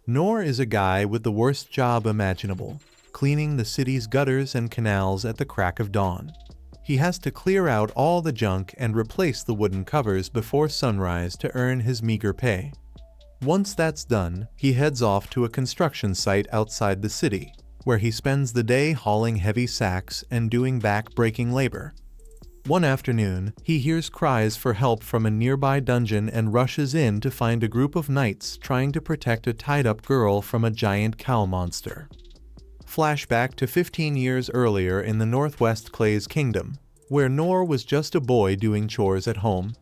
Noor is a guy with the worst job imaginable, cleaning the city's gutters and canals at the crack of dawn. He has to clear out all the junk and replace the wooden covers before sunrise to earn his meager pay. Once that's done, he heads off to a construction site outside the city, where he spends the day hauling heavy sacks and doing back-breaking labor. One afternoon, he hears cries for help from a nearby dungeon and rushes in to find a group of knights trying to protect a tied-up girl from a giant cow monster. Flashback to 15 years earlier in the Northwest Clay's kingdom, where Noor was just a boy doing chores at home.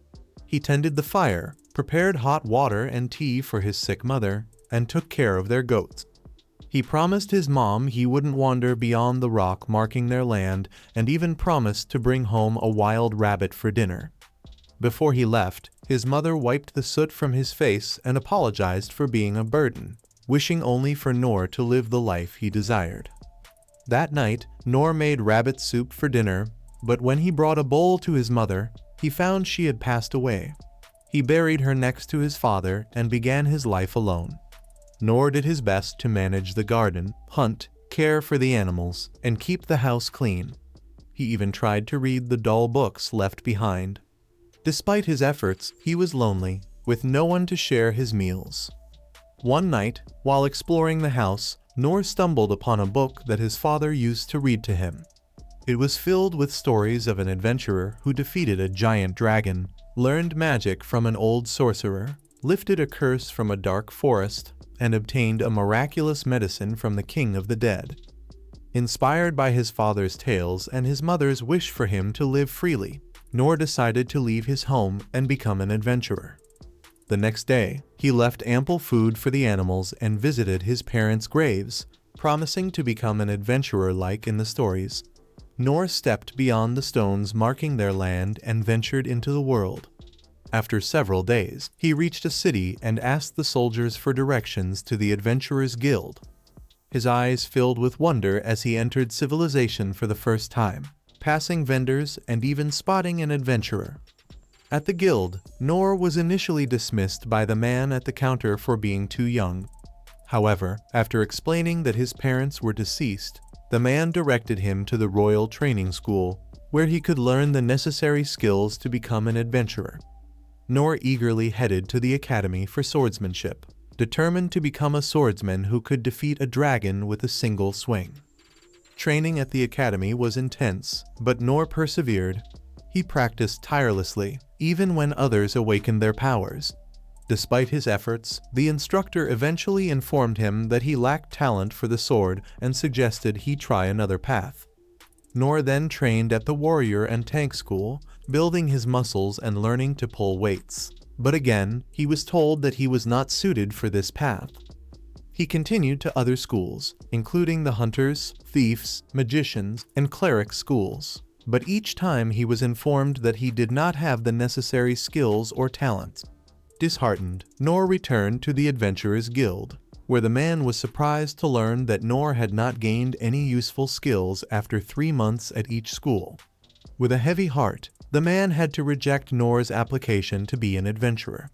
He tended the fire, prepared hot water and tea for his sick mother, and took care of their goats. He promised his mom he wouldn't wander beyond the rock marking their land, and even promised to bring home a wild rabbit for dinner. Before he left, his mother wiped the soot from his face and apologized for being a burden, wishing only for Noor to live the life he desired. That night, Noor made rabbit soup for dinner, but when he brought a bowl to his mother, he found she had passed away. He buried her next to his father and began his life alone. Noor did his best to manage the garden, hunt, care for the animals, and keep the house clean. He even tried to read the dull books left behind. Despite his efforts, he was lonely, with no one to share his meals. One night, while exploring the house, Noor stumbled upon a book that his father used to read to him. It was filled with stories of an adventurer who defeated a giant dragon, learned magic from an old sorcerer, lifted a curse from a dark forest, and obtained a miraculous medicine from the king of the dead. Inspired by his father's tales and his mother's wish for him to live freely, Noor decided to leave his home and become an adventurer. The next day, he left ample food for the animals and visited his parents' graves, promising to become an adventurer like in the stories. Noor stepped beyond the stones marking their land and ventured into the world. After several days, he reached a city and asked the soldiers for directions to the Adventurers Guild. His eyes filled with wonder as he entered civilization for the first time, passing vendors and even spotting an adventurer. At the guild, Noor was initially dismissed by the man at the counter for being too young. However, after explaining that his parents were deceased, the man directed him to the Royal Training School, where he could learn the necessary skills to become an adventurer. Noor eagerly headed to the Academy for Swordsmanship, determined to become a swordsman who could defeat a dragon with a single swing. Training at the Academy was intense, but Noor persevered. He practiced tirelessly, even when others awakened their powers. Despite his efforts, the instructor eventually informed him that he lacked talent for the sword and suggested he try another path. Noor then trained at the Warrior and Tank School, building his muscles and learning to pull weights. But again, he was told that he was not suited for this path. He continued to other schools, including the Hunters, Thieves, Magicians, and Cleric schools. But each time he was informed that he did not have the necessary skills or talents. Disheartened, Noor returned to the Adventurers Guild, where the man was surprised to learn that Noor had not gained any useful skills after 3 months at each school. With a heavy heart, the man had to reject Noor's application to be an adventurer.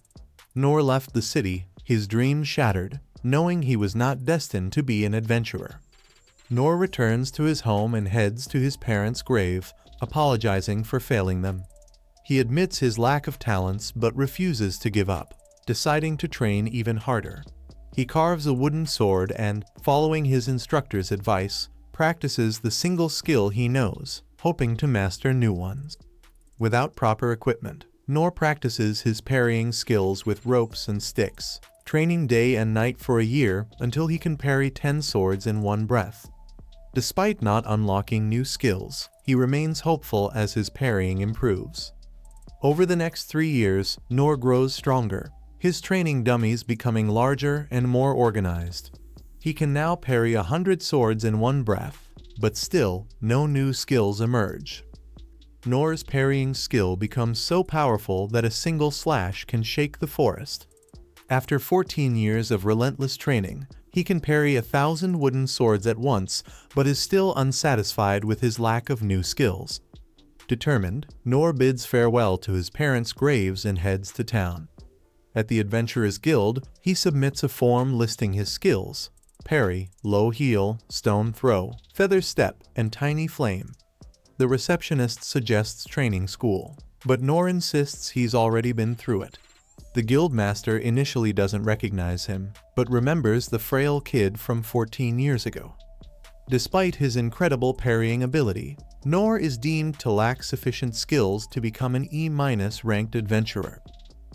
Noor left the city, his dreams shattered, knowing he was not destined to be an adventurer. Noor returns to his home and heads to his parents' grave, apologizing for failing them. He admits his lack of talents but refuses to give up, deciding to train even harder. He carves a wooden sword and, following his instructor's advice, practices the single skill he knows, hoping to master new ones. Without proper equipment, Noor practices his parrying skills with ropes and sticks, training day and night for a year until he can parry 10 swords in one breath. Despite not unlocking new skills, he remains hopeful as his parrying improves. Over the next 3 years, Noor grows stronger, his training dummies becoming larger and more organized. He can now parry 100 swords in one breath, but still, no new skills emerge. Noor's parrying skill becomes so powerful that a single slash can shake the forest. After 14 years of relentless training, he can parry 1,000 wooden swords at once, but is still unsatisfied with his lack of new skills. Determined, Noor bids farewell to his parents' graves and heads to town. At the Adventurers Guild, he submits a form listing his skills: parry, low heel, stone throw, feather step, and tiny flame. The receptionist suggests training school, but Noor insists he's already been through it. The guildmaster initially doesn't recognize him, but remembers the frail kid from 14 years ago. Despite his incredible parrying ability, Noor is deemed to lack sufficient skills to become an E- ranked adventurer.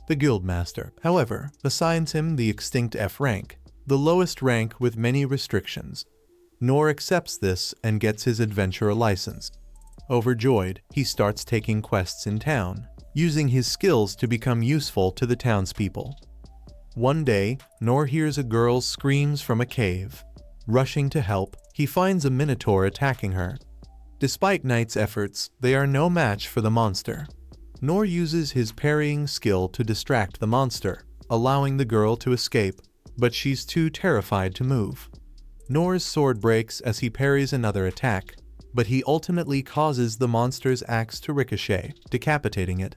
The guildmaster, however, assigns him the extinct F rank, the lowest rank with many restrictions. Noor accepts this and gets his adventurer license. Overjoyed, he starts taking quests in town, using his skills to become useful to the townspeople. One day, Noor hears a girl's screams from a cave. Rushing to help, he finds a minotaur attacking her. Despite Knight's efforts, they are no match for the monster. Noor uses his parrying skill to distract the monster, allowing the girl to escape, but she's too terrified to move. Noor's sword breaks as he parries another attack, but he ultimately causes the monster's axe to ricochet, decapitating it.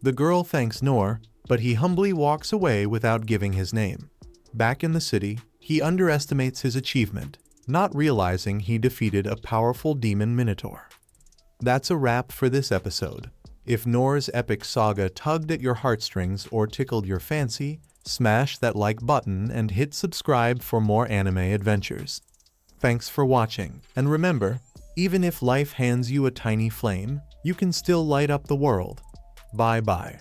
The girl thanks Noor, but he humbly walks away without giving his name. Back in the city, he underestimates his achievement, not realizing he defeated a powerful demon minotaur. That's a wrap for this episode. If Noor's epic saga tugged at your heartstrings or tickled your fancy, smash that like button and hit subscribe for more anime adventures. Thanks for watching, and remember, even if life hands you a tiny flame, you can still light up the world. Bye bye.